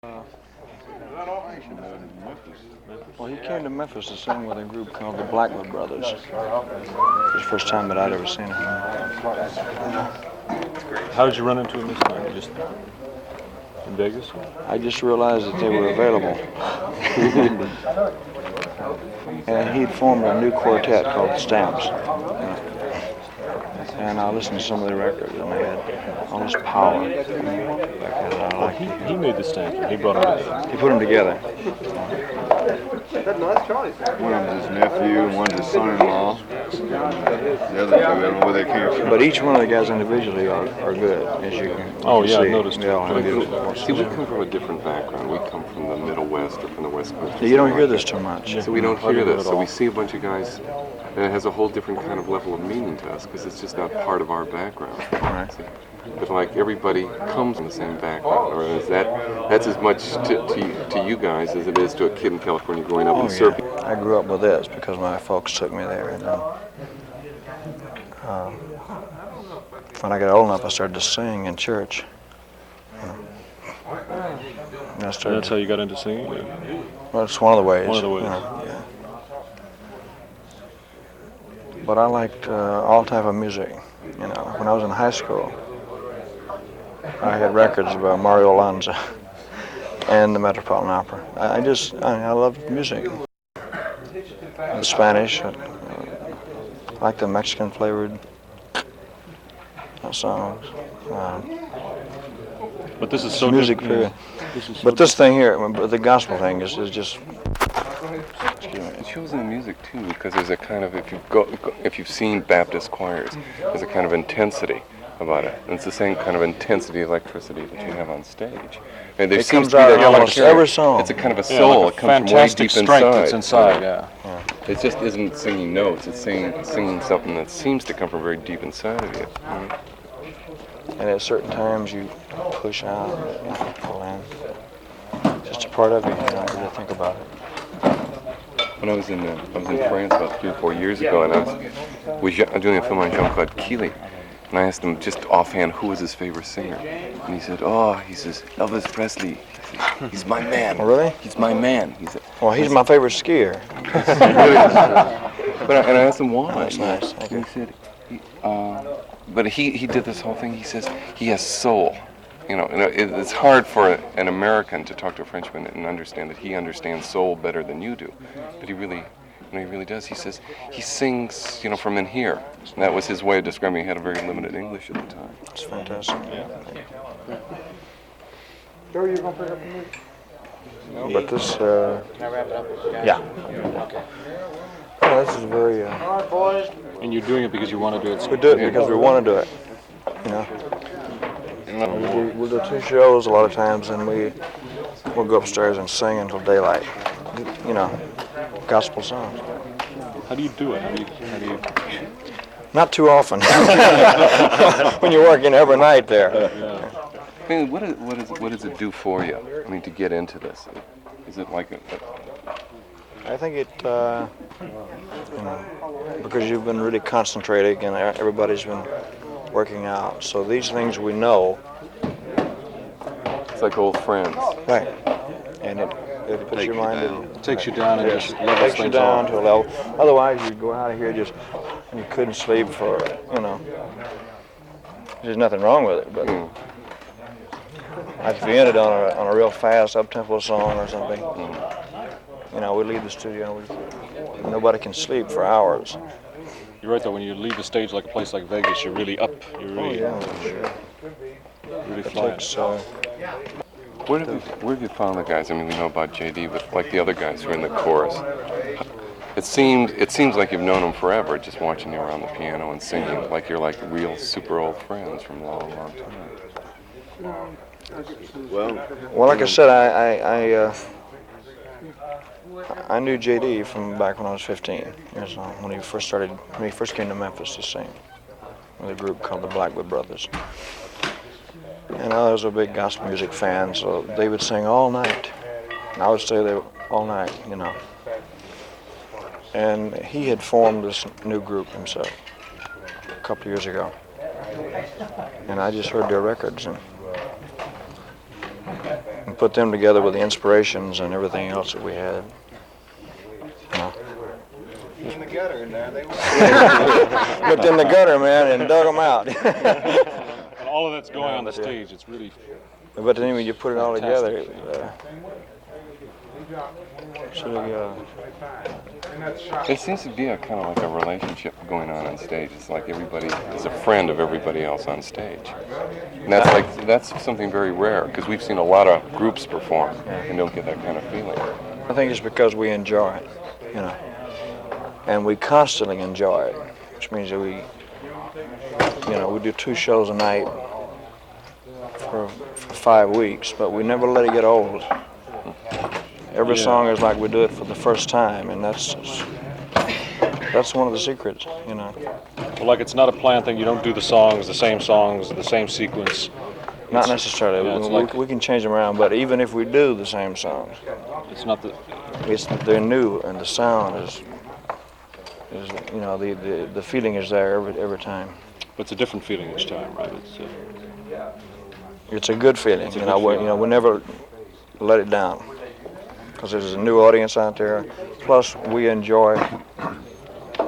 Well, he came to Memphis to sing with a group called the Blackwood Brothers. It was the first time that I'd ever seen him. How did you run into him this time? Just in Vegas? I just realized that they were available. And he'd formed a new quartet called the Stamps. And I listened to some of the records, and they had all this power. He made the Stamps. He brought them together. He put them together. One of them's his nephew, and one's his son-in-law. The other two, I don't know where they came from. But each one of the guys individually are good, as you can see. I've noticed. They all have good. See, we come from a different background. We come from the Middle West or from the West Coast. You don't hear this too much. So we don't hear this. So we see a bunch of guys, and it has a whole different kind of level of meaning to us because it's just not part of our background. Right. See? But like everybody comes from the same background, or is that's as much to you guys as it is to a kid in California growing up in Serbia. I grew up with this because my folks took me there, and then when I got old enough, I started to sing in church. And That's how you got into singing? Well, it's one of the ways. One of the ways. Yeah. But I liked all type of music. You know, when I was in high school, I had records about Mario Lanza and the Metropolitan Opera. I loved music. The Spanish, I like the Mexican flavored songs. But this is so music different. But this thing here, the gospel thing is just. It shows in the music too, because there's a kind of if you've seen Baptist choirs, there's a kind of intensity about it. And it's the same kind of intensity, electricity that you have on stage. And there It seems comes to be out that almost every song. It's a kind of a soul. Like a it comes from way fantastic deep strength inside. that's inside. Yeah. It just isn't singing notes. It's singing something that seems to come from very deep inside of you. And at certain times you push out, pull in. Just a part of you, you don't really think about it. When I was in France about 3 or 4 years ago, and I was doing a film on Jean-Claude Keely, and I asked him just offhand who was his favorite singer, and he said, Elvis Presley. He's my man. Oh, really? He's my man. Well, he's my favorite skier. But I asked him why. That's nice. Thank you. He said, but he did this whole thing. He says he has soul. You know, it's hard for an American to talk to a Frenchman and understand that he understands soul better than you do. But he really does. He says he sings, from in here. And that was his way of describing. He had a very limited English at the time. It's fantastic. Joe, you gonna pick up the music? No, but this, Can I wrap it up? yeah. This is very, All right, boys. And you're doing it because you want to do it. we do it because we want to do it, you know. We'll do 2 shows a lot of times, and we'll go upstairs and sing until daylight, gospel songs. How do you do it? How do you? Not too often. When you're working every night there. I mean, what does it do for you? I mean, to get into this, is it like I think it, because you've been really concentrating and everybody's been working out. So these things we know. It's like old friends. Right. And it puts your mind in. It takes you down and just It levels takes you things down off. to a level. Otherwise, you'd go out of here and you couldn't sleep for, There's nothing wrong with it, but if you ended on a real fast up-tempo song or something, we leave the studio, nobody can sleep for hours. You're right though. When you leave the stage like a place like Vegas, you're really up. You're really, Sure. really It flying. takes, Where have you found the guys? I mean, we know about JD, but like the other guys who are in the chorus, it seems like you've known them forever, just watching you around the piano and singing, like you're like real super old friends from a long, long time. well, like I said, I knew JD from back when I was 15 years old, when he first came to Memphis to sing with a group called the Blackwood Brothers. And I was a big gospel music fan, so they would sing all night. And I would stay there all night, And he had formed this new group himself a couple of years ago. And I just heard their records and put them together with the inspirations and everything else that we had. You know. In the gutter in there, they were. Looked in the gutter, man, and dug them out. And all of that's going on the stage. It's really But then when you put it all together, There seems to be a kind of like a relationship going on stage. It's like everybody is a friend of everybody else on stage. And that's something very rare, because we've seen a lot of groups perform and don't get that kind of feeling. I think it's because we enjoy it, you know, and we constantly enjoy it, which means that we do 2 shows a night for 5 weeks, but we never let it get old. Every song is like we do it for the first time, and that's one of the secrets, you know. well, like it's not a planned thing. You don't do the same sequence. Not necessarily. Yeah, we can change them around, but even if we do the same songs, It's not the. they're new, and the sound is you know, the feeling is there every time. But it's a different feeling each time, right? It's a good feeling. It's a You good know, feeling. we never let it down, because there's a new audience out there. Plus, we enjoy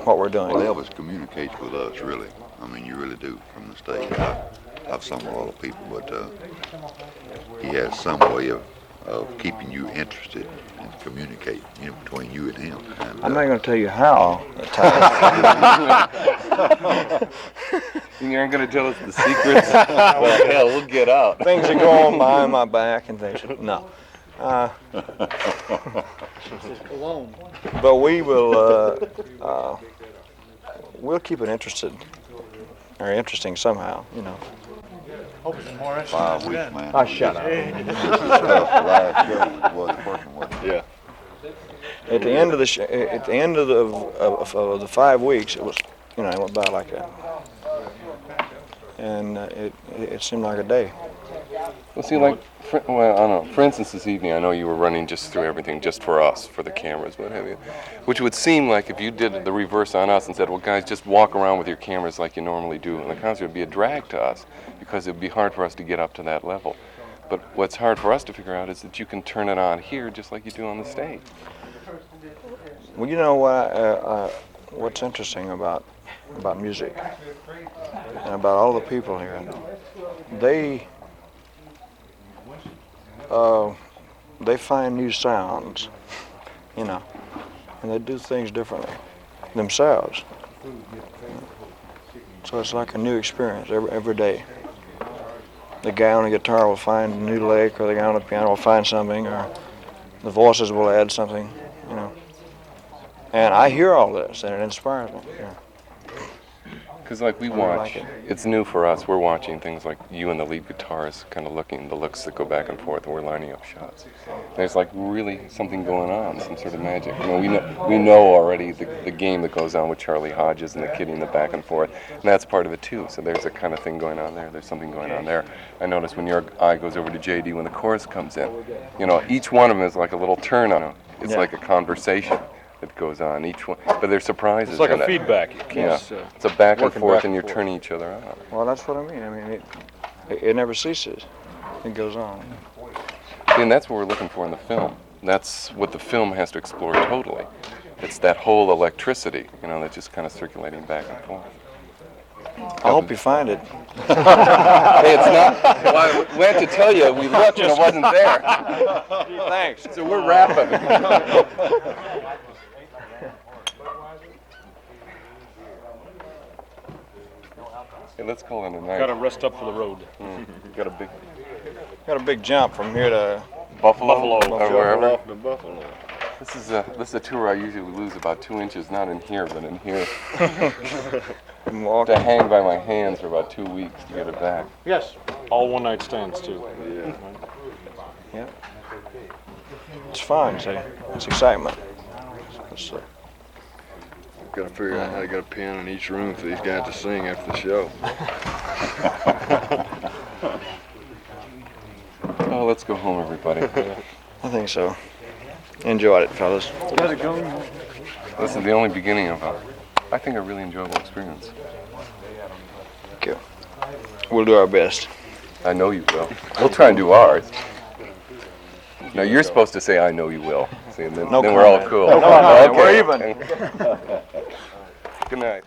what we're doing. Well, Elvis communicates with us, really. I mean, you really do from the stage. I've sung with a lot of people, but he has some way of keeping you interested and communicate, you know, between you and him. And, I'm not going to tell you how. You aren't going to tell us the secrets? Well, hell, we'll get out. Things that go on behind my back and things. No. Alone. But we will. We'll keep it interested or interesting somehow. You know. Hope it's more 5 interesting weeks, than man. Oh, shut up. This is tough. The last show was working with. Yeah. At the end of the 5 weeks, it was, you know, it went by like that, and it seemed like a day. Well, see, like, I don't know. For instance, this evening, I know you were running just through everything just for us, for the cameras, what have you. Which would seem like if you did the reverse on us and said, well, guys, just walk around with your cameras like you normally do, and the concert would be a drag to us, because it would be hard for us to get up to that level. But what's hard for us to figure out is that you can turn it on here just like you do on the stage. Well, you know what's interesting about music and about all the people here, they find new sounds, you know, and they do things differently themselves. So it's like a new experience every day. The guy on the guitar will find a new lick, or the guy on the piano will find something, or the voices will add something, you know. And I hear all this, and it inspires me. Yeah. Because like we I really watch, like it. it's new for us. We're watching things like you and the lead guitarist kind of looking, the looks that go back and forth, and we're lining up shots. There's like really something going on, some sort of magic. You know, we know already the game that goes on with Charlie Hodges and the kidding, the back and forth, and that's part of it too. So there's a kind of thing going on there. There's something going on there. I notice when your eye goes over to JD when the chorus comes in, you know, each one of them is like a little turn on. It's like a conversation that goes on each one, but there's surprises. It's like in a it. feedback. It Yeah, keeps, it's a back and working forth, back and and you're forth. turning each other on. Well, that's what I mean. I mean, it never ceases. It goes on. And that's what we're looking for in the film. That's what the film has to explore totally. It's that whole electricity, you know, that's just kind of circulating back and forth. I hope you find it. Hey, it's not. Well, we had to tell you, we looked and it wasn't there. Thanks. So we're wrapping. Hey, let's call it a night. Got to rest up for the road. Got a big Got a big jump from here to. Buffalo, or wherever. Off to Buffalo. This is a tour I usually lose about 2 inches, not in here, but in here. Walk. To hang by my hands for about 2 weeks to get it back. Yes. All one night stands too. Yeah. It's fun. See, it's excitement. It's, Got to figure out how to get a piano in each room for these guys to sing after the show. Oh, let's go home, everybody. I think so. Enjoyed it, fellas. This is the only beginning of I think a really enjoyable experience. Thank you. We'll do our best. I know you will. We'll try and do ours. No, you're supposed to say, I know you will. See, and then, No then we're all comment. cool. No comment. Okay. We're even. Good night.